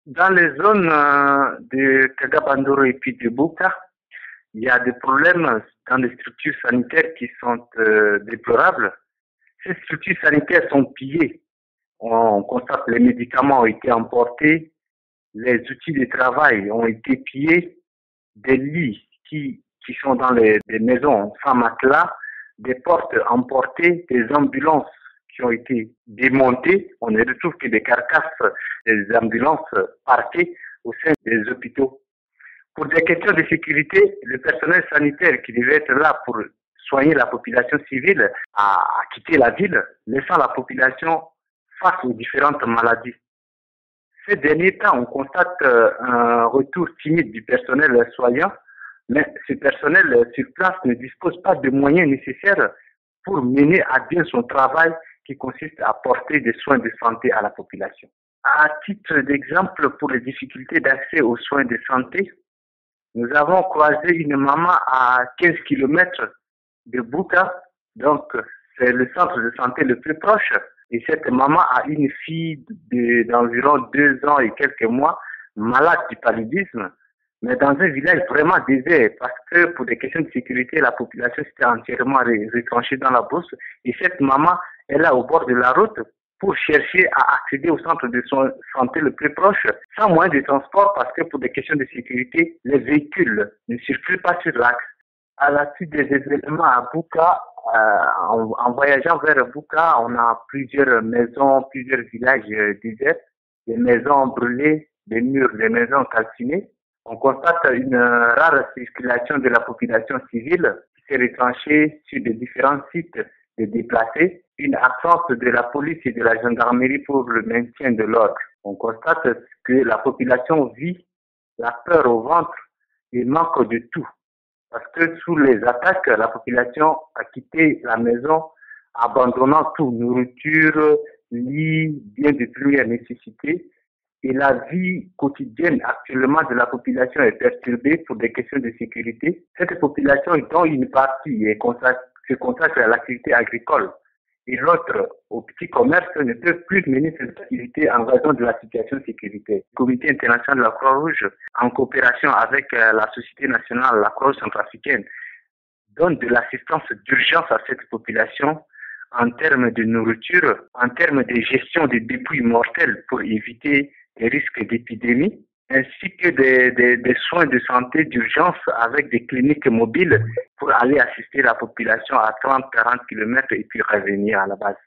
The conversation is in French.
Dans les zones de Kagabandoro et puis de Buka, il y a des problèmes dans les structures sanitaires qui sont déplorables. Ces structures sanitaires sont pillées. On constate que les médicaments ont été emportés, les outils de travail ont été pillés, des lits qui sont dans des maisons sans matelas, des portes emportées, des ambulances qui ont été démontées. On ne retrouve que des carcasses des ambulances parquées au sein des hôpitaux. Pour des questions de sécurité, le personnel sanitaire qui devait être là pour soigner la population civile a quitté la ville, laissant la population face aux différentes maladies. Ces derniers temps, on constate un retour timide du personnel soignant, mais ce personnel sur place ne dispose pas de moyens nécessaires pour mener à bien son travail qui consiste à apporter des soins de santé à la population. À titre d'exemple, pour les difficultés d'accès aux soins de santé, nous avons croisé une maman à 15 km de Buka, donc c'est le centre de santé le plus proche. Et cette maman a une fille d'environ 2 ans et quelques mois, malade du paludisme, mais dans un village vraiment désert, parce que pour des questions de sécurité, la population s'était entièrement retranchée dans la brousse. Et cette maman est là au bord de la route pour chercher à accéder au centre de santé le plus proche, sans moyen de transport, parce que pour des questions de sécurité, les véhicules ne circulent pas sur l'axe. À la suite des événements à Buka, en voyageant vers Buka, on a plusieurs maisons, plusieurs villages déserts, des maisons brûlées, des murs, des maisons calcinées. On constate une rare circulation de la population civile qui s'est retranchée sur des différents sites de déplacés, une absence de la police et de la gendarmerie pour le maintien de l'ordre. On constate que la population vit la peur au ventre et manque de tout. Parce que sous les attaques, la population a quitté la maison, abandonnant tout, nourriture, lit, biens de première nécessité. Et la vie quotidienne actuellement de la population est perturbée pour des questions de sécurité. Cette population, dont une partie se consacre à l'activité agricole et l'autre au petit commerce, ne peut plus mener cette activité en raison de la situation sécuritaire. Le Comité international de la Croix-Rouge, en coopération avec la Société nationale, la Croix-Rouge centrafricaine, donne de l'assistance d'urgence à cette population en termes de nourriture, en termes de gestion des dépouilles mortelles pour éviter des risques d'épidémie, ainsi que des soins de santé d'urgence avec des cliniques mobiles pour aller assister la population à 30-40 km et puis revenir à la base.